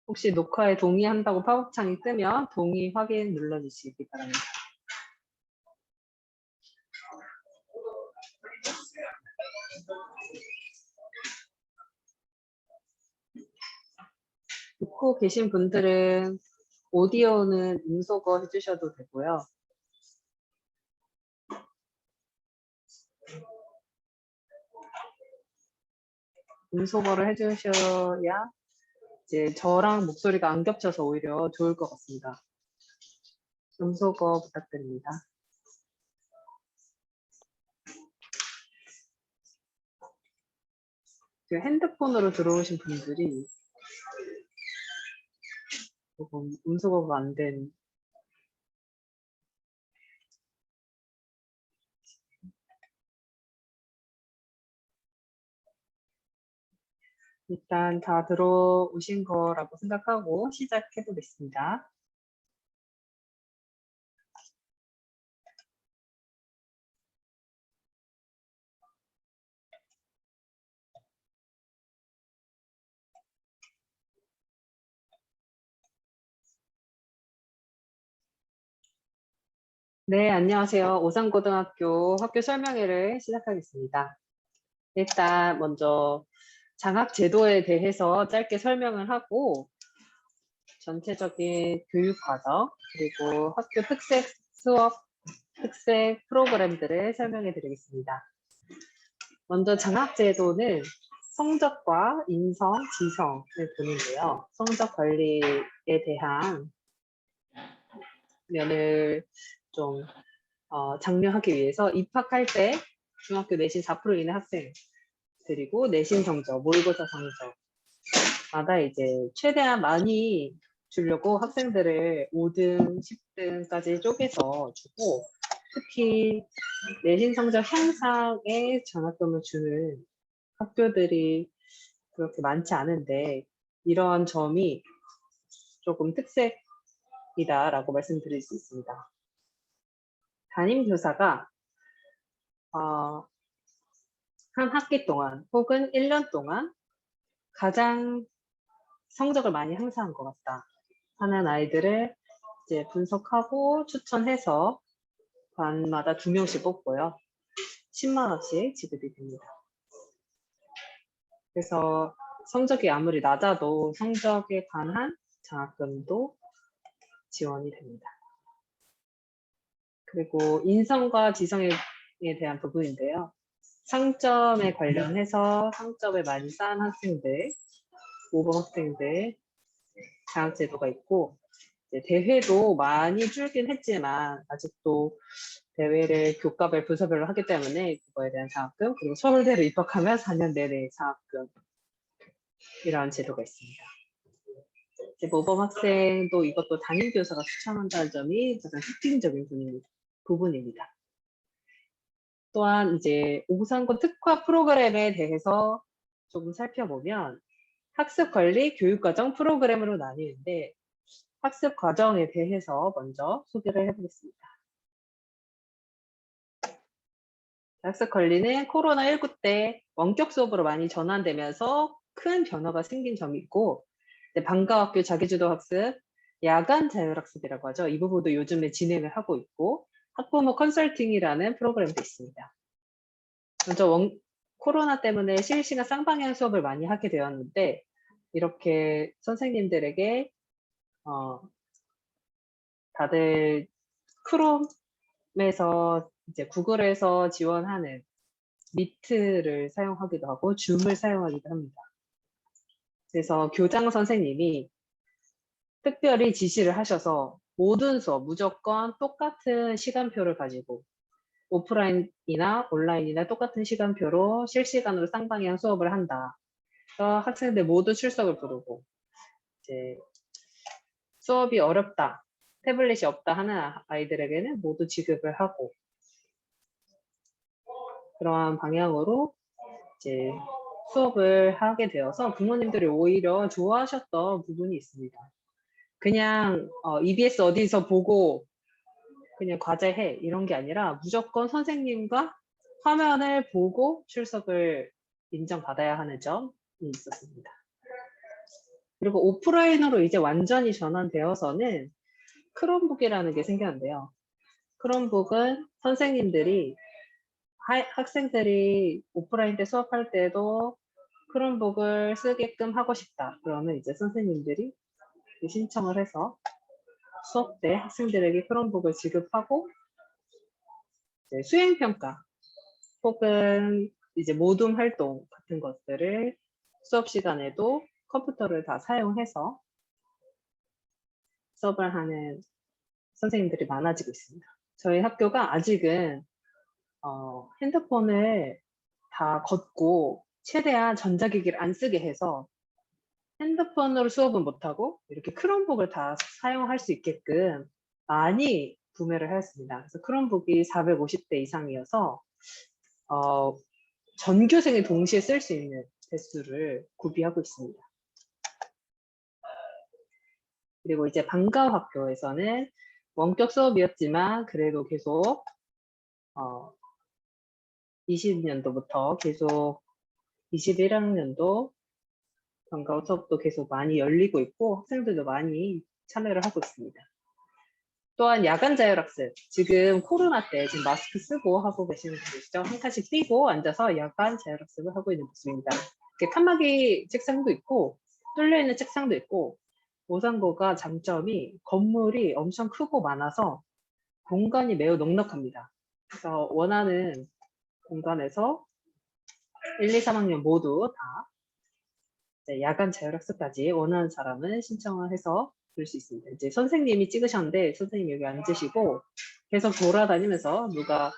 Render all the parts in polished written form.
혹시 녹화에 동의한다고 팝업창이 뜨면 동의 확인 눌러주시기 바랍니다. 듣고 계신 분들은 오디오는 음소거 해주셔도 되고요. 음소거를 해주셔야 이제 저랑 목소리가 안 겹쳐서 오히려 좋을 것 같습니다. 음소거 부탁드립니다. 핸드폰으로 들어오신 분들이 조금 음소거가 안 된. 일단 다 들어오신 거라고 생각하고 시작해 보겠습니다. 네, 안녕하세요. 오산고등학교 학교 설명회를 시작하겠습니다. 일단 먼저 장학 제도에 대해서 짧게 설명을 하고 전체적인 교육 과정 그리고 학교 특색 수업, 특색 프로그램들을 설명해 드리겠습니다. 먼저 장학 제도는 성적과 인성, 지성을 보는데요. 성적 관리에 대한 면을 좀 장려하기 위해서 입학할 때 중학교 내신 4% 이내 학생들이고 내신 성적, 모의고사 성적마다 이제 최대한 많이 주려고 학생들을 5등, 10등까지 쪼개서 주고 특히 내신 성적 향상에 장학금을 주는 학교들이 그렇게 많지 않은데 이러한 점이 조금 특색이다라고 말씀드릴 수 있습니다. 담임교사가 한 학기 동안 혹은 1년 동안 가장 성적을 많이 향상한 것 같다 하는 아이들을 이제 분석하고 추천해서 반마다 2명씩 뽑고요. 10만 원씩 지급이 됩니다. 그래서 성적이 아무리 낮아도 성적에 관한 장학금도 지원이 됩니다. 그리고 인성과 지성에 대한 부분인데요. 상점에 관련해서 상점을 많이 쌓은 학생들, 모범 학생들 장학제도가 있고 대회도 많이 줄긴 했지만 아직도 대회를 교과별 부서별로 하기 때문에 그거에 대한 장학금 그리고 서울대로 입학하면 4년 내내 장학금 이런 제도가 있습니다. 모범 학생도 이것도 담임교사가 추천한다는 점이 가장 특징적인 부분입니다. 또한 이제 오산고 특화 프로그램에 대해서 조금 살펴보면 학습관리 교육과정 프로그램으로 나뉘는데 학습 과정에 대해서 먼저 소개를 해보겠습니다. 학습 관리는 코로나19 때 원격 수업으로 많이 전환되면서 큰 변화가 생긴 점이 있고 방과학교 자기주도 학습, 야간 자율학습이라고 하죠. 이 부분도 요즘에 진행을 하고 있고 학부모 컨설팅이라는 프로그램도 있습니다. 먼저 코로나 때문에 실시간 쌍방향 수업을 많이 하게 되었는데 이렇게 선생님들에게 다들 크롬에서 이제 구글에서 지원하는 미트를 사용하기도 하고 줌을 사용하기도 합니다. 그래서 교장 선생님이 특별히 지시를 하셔서 모든 수업 무조건 똑같은 시간표를 가지고 오프라인이나 온라인이나 똑같은 시간표로 실시간으로 쌍방향 수업을 한다. 그래서 학생들 모두 출석을 부르고 이제 수업이 어렵다, 태블릿이 없다 하는 아이들에게는 모두 지급을 하고 그러한 방향으로 이제 수업을 하게 되어서 부모님들이 오히려 좋아하셨던 부분이 있습니다. 그냥 EBS 어디서 보고 그냥 과제해 이런 게 아니라 무조건 선생님과 화면을 보고 출석을 인정받아야 하는 점이 있었습니다. 그리고 오프라인으로 이제 완전히 전환되어서는 크롬북이라는 게 생겼는데요. 크롬북은 선생님들이 학생들이 오프라인 때 수업할 때도 크롬북을 쓰게끔 하고 싶다. 그러면 이제 선생님들이 신청을 해서 수업 때 학생들에게 크롬북을 지급하고 이제 수행평가 혹은 이제 모둠 활동 같은 것들을 수업 시간에도 컴퓨터를 다 사용해서 수업을 하는 선생님들이 많아지고 있습니다. 저희 학교가 아직은 핸드폰을 다 걷고 최대한 전자기기를 안 쓰게 해서 핸드폰으로 수업은 못하고 이렇게 크롬북을 다 사용할 수 있게끔 많이 구매를 하였습니다. 그래서 크롬북이 450대 이상이어서 전교생이 동시에 쓸 수 있는 대수를 구비하고 있습니다. 그리고 이제 방과학교에서는 원격 수업이었지만 그래도 계속 20년도부터 계속 21학년도 방과후 수업도 계속 많이 열리고 있고 학생들도 많이 참여를 하고 있습니다. 또한 야간 자율학습, 지금 코로나 때 지금 마스크 쓰고 하고 계시는 분들이시죠. 한 칸씩 띄고 앉아서 야간 자율학습을 하고 있는 모습입니다. 이렇게 칸막이 책상도 있고 뚫려있는 책상도 있고 오산고가 장점이 건물이 엄청 크고 많아서 공간이 매우 넉넉합니다. 그래서 원하는 공간에서 1, 2, 3학년 모두 다 야간 자율학습까지 원하는 사람은 신청을 해서 볼 수 있습니다. 이제 선생님이 찍으셨는데 선생님 여기 앉으시고 계속 돌아다니면서 누가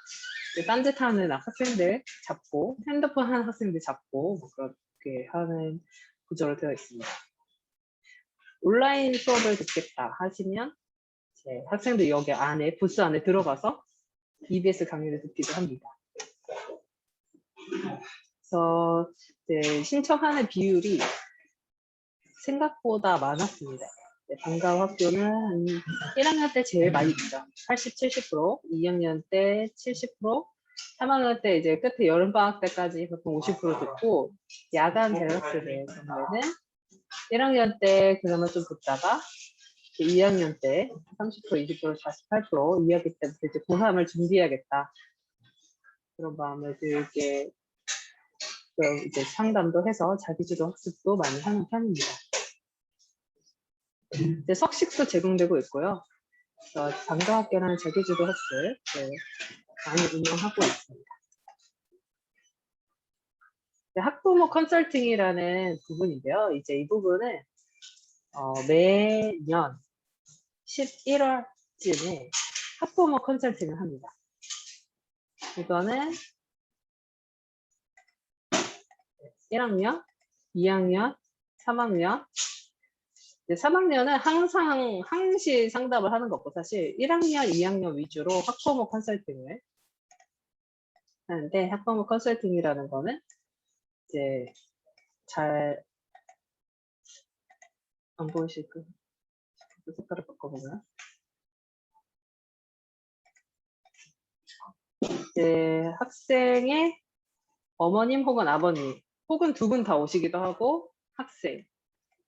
딴짓하는 학생들 잡고 핸드폰 하는 학생들 잡고 뭐 그렇게 하는 구조로 되어 있습니다. 온라인 수업을 듣겠다 하시면 이제 학생들 여기 안에 부스 안에 들어가서 EBS 강의를 듣기도 합니다. 그래서 이제 신청하는 비율이 생각보다 많았습니다. 방과학교는 한 1학년 때 제일 많이 듣죠. 80, 70%, 2학년 때 70%, 3학년 때 이제 끝에 여름방학 때까지 보통 50% 듣고 야간 자율학습의 경우에는 1학년 때 그나마 좀 듣다가 2학년 때 30%, 20%, 48%, 2학기 때부터 이제 고3을 준비해야겠다. 그런 마음을 들게 이제 상담도 해서 자기주도 학습도 많이 하는 편입니다. 이제 석식도 제공되고 있고요. 방과학교라는 자기주도 학습을 많이 운영하고 있습니다. 학부모 컨설팅이라는 부분인데요. 이제 이 부분은 매년 11월쯤에 학부모 컨설팅을 합니다. 이거는 1학년, 2학년, 3학년 3학년은 항시 상담을 하는 거 없고 사실 1학년, 2학년 위주로 학부모 컨설팅을 하는데 학부모 컨설팅이라는 거는 이제 잘 안 보이실 거 색깔을 바꿔보면 이제 학생의 어머님 혹은 아버님 혹은 두 분 다 오시기도 하고 학생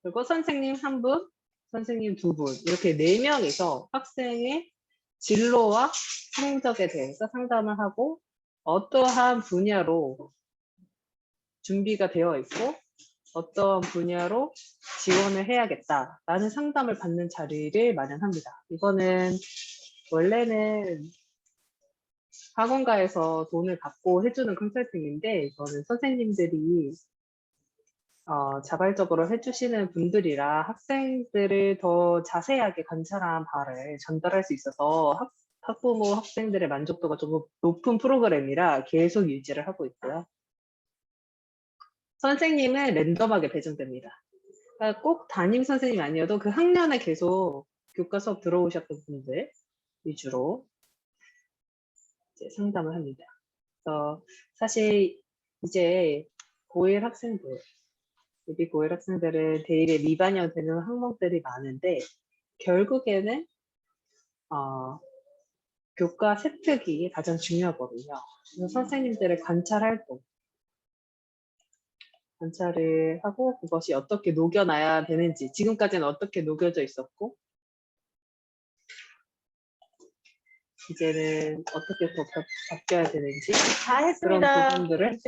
그리고 선생님 한 분, 선생님 두 분 이렇게 4명이서 학생의 진로와 성적에 대해서 상담을 하고 어떠한 분야로 준비가 되어 있고 어떤 분야로 지원을 해야겠다라는 상담을 받는 자리를 마련합니다. 이거는 원래는 학원가에서 돈을 받고 해주는 컨설팅인데 이거는 선생님들이 자발적으로 해주시는 분들이라 학생들을 더 자세하게 관찰한 바를 전달할 수 있어서 학부모 학생들의 만족도가 좀 높은 프로그램이라 계속 유지를 하고 있고요. 선생님은 랜덤하게 배정됩니다. 그러니까 꼭 담임 선생님이 아니어도 그 학년에 계속 교과 수업 들어오셨던 분들 위주로 이제 상담을 합니다. 그래서 사실 이제 고1 학생들, 예비 고1 학생들은 대입에 미반영 되는 항목들이 많은데 결국에는 교과 세특이 가장 중요하거든요. 그래서 선생님들의 관찰 활동, 관찰을 하고 그것이 어떻게 녹여놔야 되는지, 지금까지는 어떻게 녹여져 있었고 이제는 어떻게 더 바뀌어야 되는지 다 그런 했습니다. 부분들을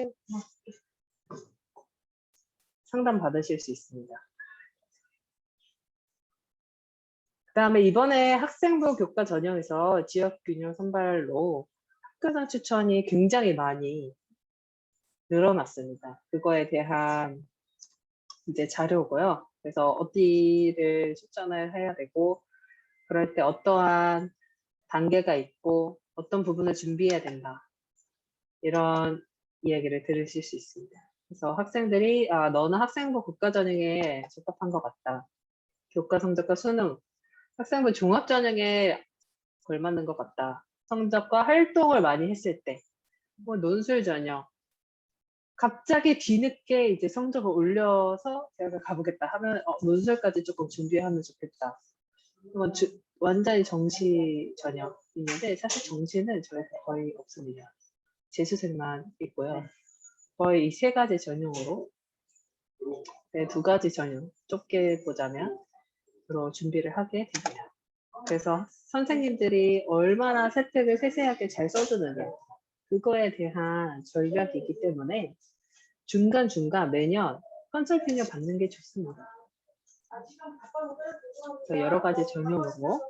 상담 받으실 수 있습니다. 그다음에 이번에 학생부 교과 전형에서 지역균형 선발로 학교장 추천이 굉장히 많이 늘어났습니다. 그거에 대한 이제 자료고요. 그래서 어디를 추천을 해야 되고 그럴 때 어떠한 단계가 있고 어떤 부분을 준비해야 된다. 이런 이야기를 들으실 수 있습니다. 그래서 학생들이 너는 학생부 교과 전형에 적합한 것 같다. 교과 성적과 수능, 학생부 종합 전형에 걸맞는 것 같다. 성적과 활동을 많이 했을 때, 뭐 논술 전형, 갑자기 뒤늦게 이제 성적을 올려서 대학을 가보겠다 하면 논술까지 조금 준비하면 좋겠다. 완전히 정시 전형 있는데 사실 정시는 저희가 거의 없습니다. 재수생만 있고요. 거의 이 세 가지 전형으로 네, 두 가지 전형 좁게 보자면 주로 준비를 하게 됩니다. 그래서 선생님들이 얼마나 세특을 세세하게 잘 써주느냐 그거에 대한 전략이기 때문에 중간중간 매년 컨설팅을 받는 게 좋습니다. 그래서 여러 가지 전형으로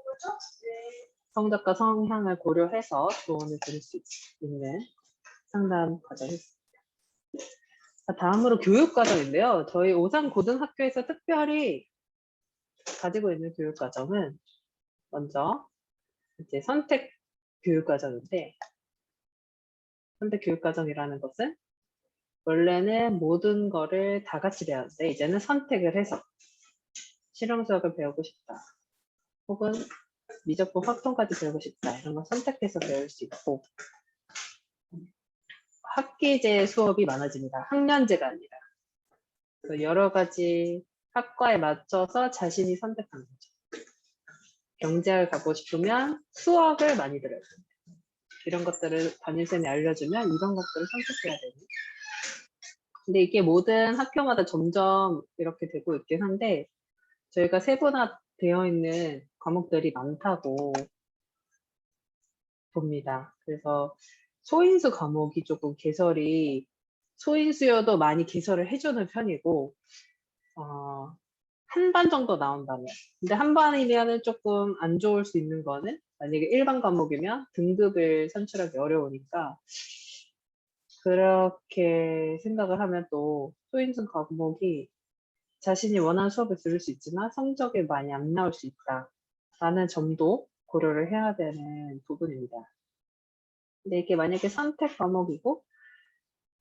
성적과 성향을 고려해서 조언을 드릴 수 있는 상담 과정입니다. 다음으로 교육과정인데요. 저희 오산고등학교에서 특별히 가지고 있는 교육과정은 먼저 이제 선택 교육과정인데 선택 교육과정이라는 것은 원래는 모든 거를 다 같이 배웠는데 이제는 선택을 해서 실용 수업을 배우고 싶다. 혹은 미적분 확통까지 배우고 싶다. 이런 걸 선택해서 배울 수 있고 학기제 수업이 많아집니다. 학년제가 아니라. 그래서 여러 가지 학과에 맞춰서 자신이 선택하는 거죠. 경제학을 가고 싶으면 수학을 많이 들어야 됩니다. 이런 것들을 담임쌤이 알려주면 이런 것들을 선택해야 되는. 근데 이게 모든 학교마다 점점 이렇게 되고 있긴 한데 저희가 세분화되어 있는 과목들이 많다고 봅니다. 그래서 소인수 과목이 조금 개설이 소인수여도 많이 개설을 해주는 편이고 한 반 정도 나온다면 근데 한 반이면은 조금 안 좋을 수 있는 거는 만약에 일반 과목이면 등급을 산출하기 어려우니까 그렇게 생각을 하면 또 소인수 과목이 자신이 원하는 수업을 들을 수 있지만 성적이 많이 안 나올 수 있다라는 점도 고려를 해야 되는 부분입니다. 근데 이게 만약에 선택 과목이고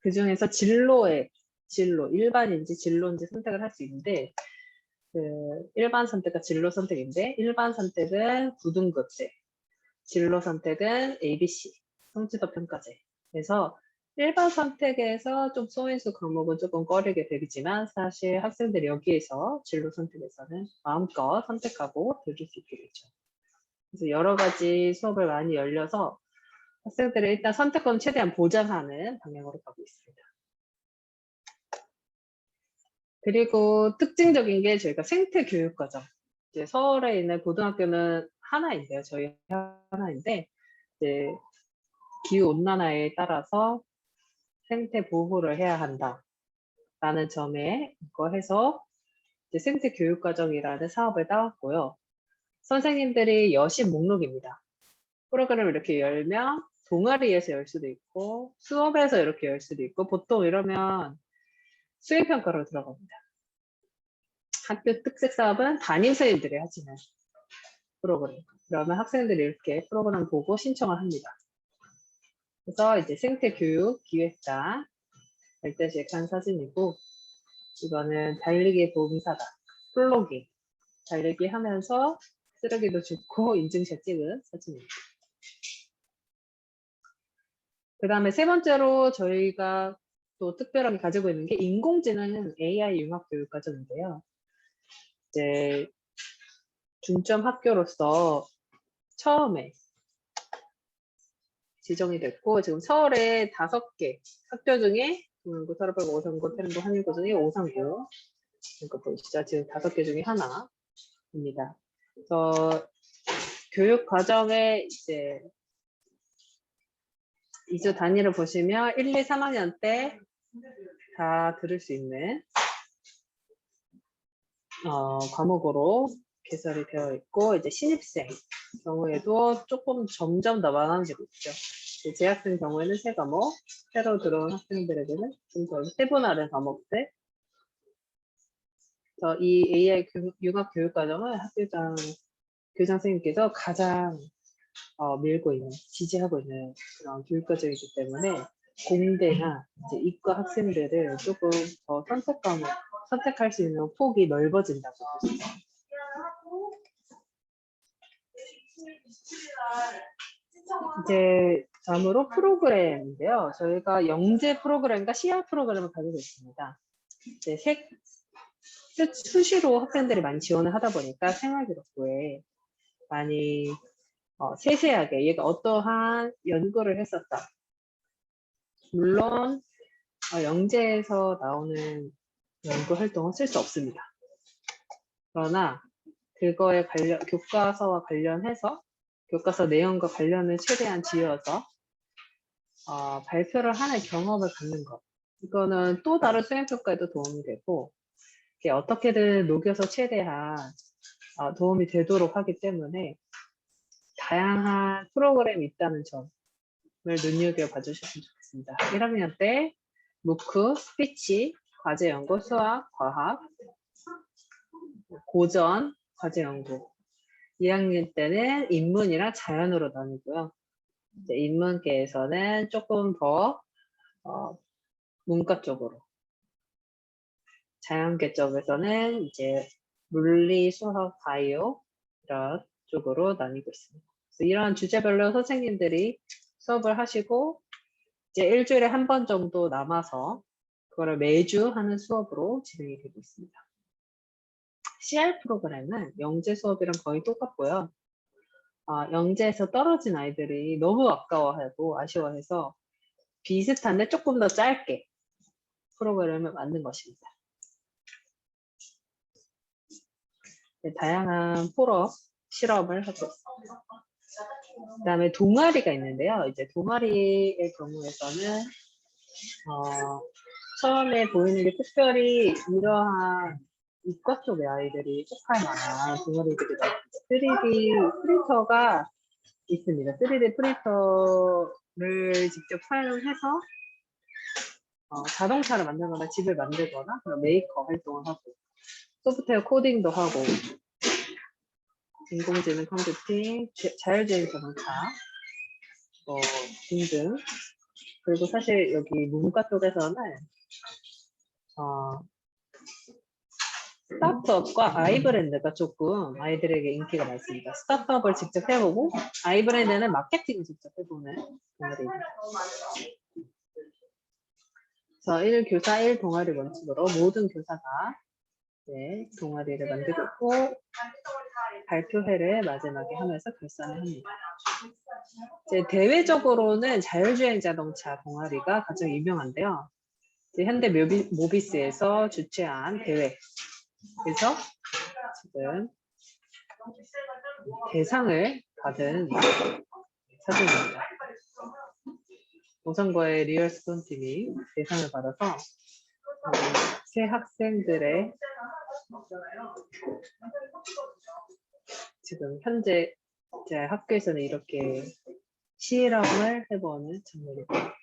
그 중에서 진로, 일반인지 진로인지 선택을 할 수 있는데 그 일반 선택과 진로 선택인데 일반 선택은 9등급제, 진로 선택은 ABC, 성취도 평가제. 그래서 일반 선택에서 좀 소인수 과목은 조금 꺼리게 되지만 사실 학생들이 여기에서 진로 선택에서는 마음껏 선택하고 들을 수 있게 되죠. 그래서 여러 가지 수업을 많이 열려서 학생들을 일단 선택권을 최대한 보장하는 방향으로 가고 있습니다. 그리고 특징적인 게 저희가 생태 교육 과정. 이제 서울에 있는 고등학교는 하나인데요. 저희 하나인데 이제 기후 온난화에 따라서 생태 보호를 해야 한다라는 점에 이거해서 이제 생태 교육 과정이라는 사업을 따왔고요. 선생님들이 여신 목록입니다. 프로그램을 이렇게 열면 동아리에서 열 수도 있고 수업에서 이렇게 열 수도 있고 보통 이러면 수행평가로 들어갑니다. 학교 특색 사업은 담임선생님들이 하지만 프로그램. 그러면 학생들이 이렇게 프로그램 보고 신청을 합니다. 그래서 이제 생태교육 기획자 발대식 한 사진이고 이거는 달리기 봉사다. 플로깅. 달리기 하면서 쓰레기도 줍고 인증샷 찍은 사진입니다. 그 다음에 세 번째로 저희가 또 특별하게 가지고 있는 게 인공지능 AI 융합교육과정인데요. 이제 중점 학교로서 처음에 지정이 됐고 지금 서울에 5개 학교 중에 중앙고, 사라바고, 오상고, 태릉고, 한일고 중에 오상고. 이거 보시죠. 지금 5개 중에 하나입니다. 그래서 교육 과정에 이제 2주 단위를 보시면 1, 2, 3학년 때 다 들을 수 있는 과목으로 개설이 되어 있고, 이제 신입생 경우에도 조금 점점 더 많아지고 있죠. 재학생 경우에는 3과목, 새로 들어온 학생들에게는 좀 더 세분화된 과목들. 그래서 이 AI 융합 교육 과정을 학교장 교장 선생님께서 가장 밀고 있는, 지지하고 있는 그런 교육 과정이기 때문에 공대나 이제 이과 학생들을 조금 더 선택할 수 있는 폭이 넓어진다고 보시죠. 이제 다음으로 프로그램인데요. 저희가 영재 프로그램과 CR 프로그램을 가지고 있습니다. 이제 수시로 학생들이 많이 지원을 하다 보니까 생활기록부에 많이 세세하게 얘가 어떠한 연구를 했었다. 물론 영재에서 나오는 연구 활동은 쓸 수 없습니다. 그러나 그거에 교과서와 관련해서 교과서 내용과 관련을 최대한 지어서 발표를 하는 경험을 갖는 것. 이거는 또 다른 수행평가에도 도움이 되고, 이게 어떻게든 녹여서 최대한 도움이 되도록 하기 때문에 다양한 프로그램이 있다는 점을 눈여겨봐 주셨으면 좋겠습니다. 1학년 때 무크, 스피치, 과제 연구, 수학, 과학, 고전, 과제 연구. 2학년 때는 인문이랑 자연으로 나뉘고요. 이제 인문계에서는 조금 더 문과 쪽으로, 자연계 쪽에서는 이제 물리, 수학, 바이오 이런 쪽으로 나뉘고 있습니다. 그래서 이런 주제별로 선생님들이 수업을 하시고 이제 일주일에 한 번 정도 남아서 그거를 매주 하는 수업으로 진행이 되고 있습니다. CR 프로그램은 영재 수업이랑 거의 똑같고요. 영재에서 떨어진 아이들이 너무 아까워하고 아쉬워해서 비슷한데 조금 더 짧게 프로그램을 만든 것입니다. 네, 다양한 포럼, 실험을 하고 있습니다. 그 다음에 동아리가 있는데요. 이제 동아리의 경우에서는 처음에 보이는 게 특별히 이러한 이과 쪽의 아이들이 속할 만한 동아리들이 나옵니다. 3D 프린터가 있습니다. 3D 프린터를 직접 사용해서 자동차를 만들거나 집을 만들거나 그런 메이커 활동을 하고, 소프트웨어 코딩도 하고, 인공지능 컴퓨팅, 자율주행 자동차 등등. 그리고 사실 여기 문과 쪽에서는 스타트업과 아이브랜드가 조금 아이들에게 인기가 많습니다. 스타트업을 직접 해보고 아이브랜드는 마케팅을 직접 해보는 동아리입니다. 그래서 1교사 1동아리 원칙으로 모든 교사가 동아리를 만들고 있고, 발표회를 마지막에 하면서 결산을 합니다. 이제 대외적으로는 자율주행 자동차 동아리가 가장 유명한데요. 현대 모비스에서 주최한 대회에서 지금 대상을 받은 사진입니다. 오성고의 리얼스톤 팀이 대상을 받아서 새 학생들의 지금 현재 제 학교에서는 이렇게 실험을 해보는 장면입니다.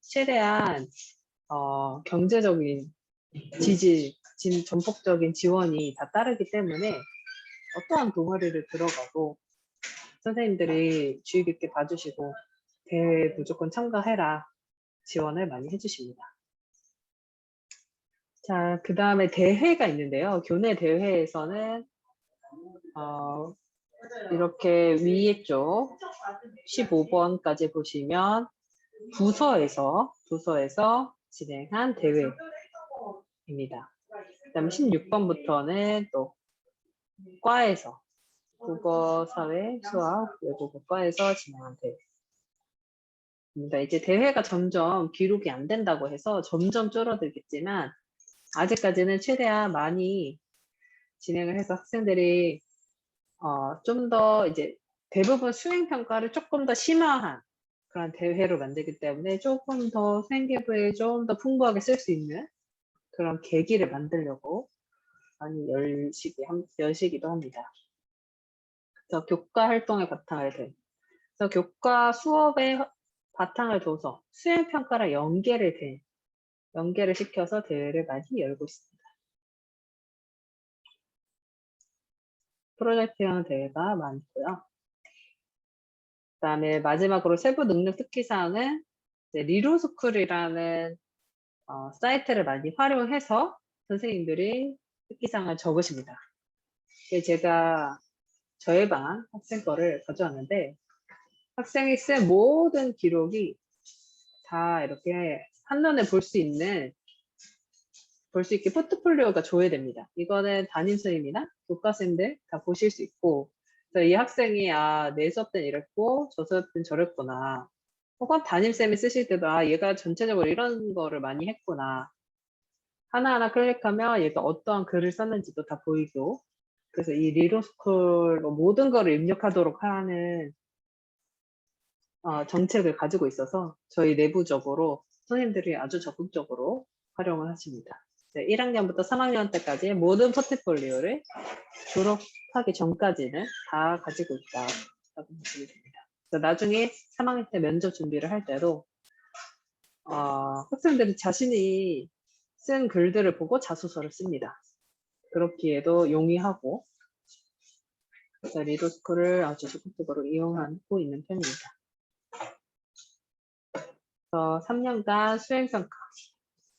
최대한 경제적인 전폭적인 지원이 다 따르기 때문에 어떠한 동아리를 들어가도 선생님들이 주의 깊게 봐주시고 대회에 무조건 참가해라 지원을 많이 해주십니다. 자, 그 다음에 대회가 있는데요. 교내 대회에서는 이렇게 위에 쪽 15번까지 보시면 부서에서 진행한 대회입니다. 그 다음에 16번부터는 또 과에서 국어, 사회, 수학, 외국어 과에서 진행한 대회. 이제 대회가 점점 기록이 안 된다고 해서 점점 줄어들겠지만 아직까지는 최대한 많이 진행을 해서 학생들이 좀 더 이제 대부분 수행 평가를 조금 더 심화한 그런 대회로 만들기 때문에 조금 더 수행기부에 좀 더 풍부하게 쓸 수 있는 그런 계기를 만들려고 많이 여시기도 합니다. 그래서 교과 활동의 바탕을 둔. 그래서 교과 수업의 바탕을 둬서 수행 평가랑 연계를 시켜서 대회를 많이 열고 있습니다. 프로젝트형 대회가 많고요. 그다음에 마지막으로 세부 능력 특기사항은 리로스쿨이라는 사이트를 많이 활용해서 선생님들이 특기사항을 적으십니다. 제가 저희 반 학생 거를 가져왔는데 학생이 쓴 모든 기록이 다 이렇게 한눈에 볼 수 있게 포트폴리오가 조회됩니다. 이거는 담임선생님이나 교과생들 다 보실 수 있고, 이 학생이 내 수업 때는 이랬고 저 수업 때는 저랬구나. 혹은 담임쌤이 쓰실 때도 얘가 전체적으로 이런 거를 많이 했구나. 하나하나 클릭하면 얘가 어떠한 글을 썼는지도 다 보이고, 그래서 이 리로스쿨 모든 거를 입력하도록 하는 정책을 가지고 있어서 저희 내부적으로 선생님들이 아주 적극적으로 활용을 하십니다. 1학년부터 3학년 때까지 모든 포트폴리오를 졸업하기 전까지는 다 가지고 있다고 보시면 됩니다. 그래서 나중에 3학년 때 면접 준비를 할 때도 학생들이 자신이 쓴 글들을 보고 자소서를 씁니다. 그렇기에도 용이하고, 그래서 리더스쿨을 아주 적극적으로 이용하고 있는 편입니다. 그래서 3년간 수행평가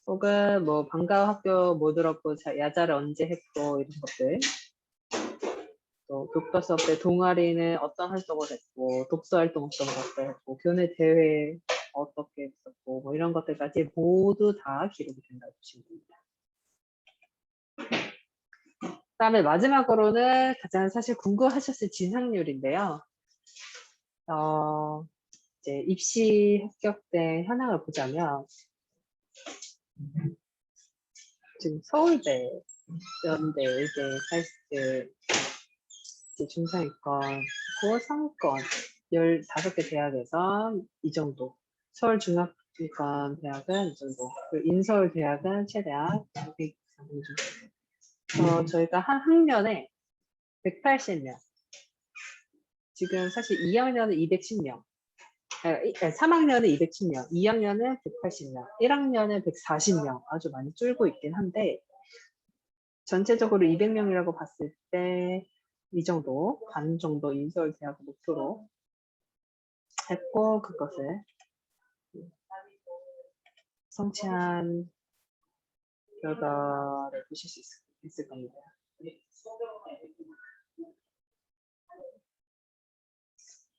혹은 뭐 방과 학교 뭐 들었고 야자를 언제 했고 이런 것들, 또 교과 수업 때 동아리는 어떤 활동을 했고 독서 활동 어떤 것들 했고 교내 대회 어떻게 했었고 뭐 이런 것들까지 모두 다 기록이 된다고 보시면 됩니다. 그다음에 마지막으로는 가장 사실 궁금하셨을 진학률인데요. 이제 입시 합격된 현황을 보자면 지금 서울대, 연대, 의대, 사이스트, 중상위권, 상위권 15개 대학에서 이 정도, 서울중앙위권 대학은 이 정도, 그리고 인서울대학은 최대한 200 정도. 저희가 한 학년에 180명, 지금 사실 2학년은 210명, 3학년은 210명, 2학년은 180명, 1학년은 140명, 아주 많이 줄고 있긴 한데 전체적으로 200명이라고 봤을 때 이 정도, 반 정도 인서울대학을 목표로 했고 그것을 성취한 결과를 보실 수 있을 겁니다.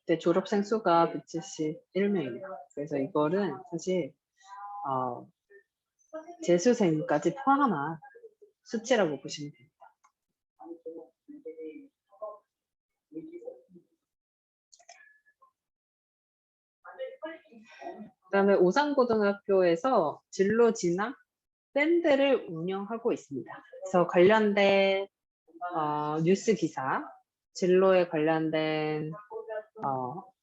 네, 졸업생 수가 171명입니다. 그래서 이거는 사실 재수생까지 포함한 수치라고 보시면 됩니다. 그다음에 오산고등학교에서 진로 진학 밴드를 운영하고 있습니다. 그래서 관련된 뉴스 기사, 진로에 관련된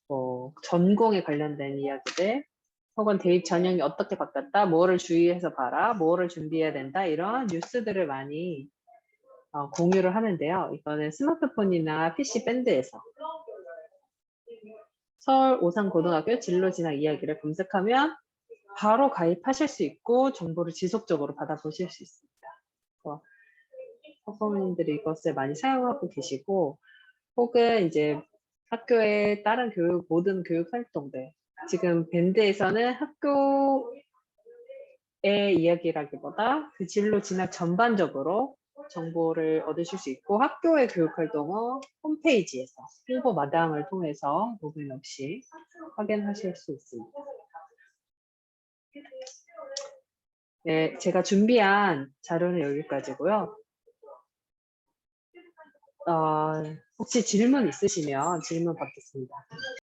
뭐 전공에 관련된 이야기들, 혹은 대입 전형이 어떻게 바뀌었다, 뭐를 주의해서 봐라, 뭐를 준비해야 된다, 이런 뉴스들을 많이 공유를 하는데요. 이거는 스마트폰이나 PC 밴드에서 서울 오산고등학교 진로 진학 이야기를 검색하면 바로 가입하실 수 있고 정보를 지속적으로 받아보실 수 있습니다. 학부모님들이 이것을 많이 사용하고 계시고, 혹은 이제 학교의 다른 모든 교육 활동들, 지금 밴드에서는 학교의 이야기라기보다 그 진로 진학 전반적으로 정보를 얻으실 수 있고, 학교의 교육 활동은 홈페이지에서 홍보 마당을 통해서 로그인 없이 확인하실 수 있습니다. 네, 제가 준비한 자료는 여기까지고요. 혹시 질문 있으시면 질문 받겠습니다.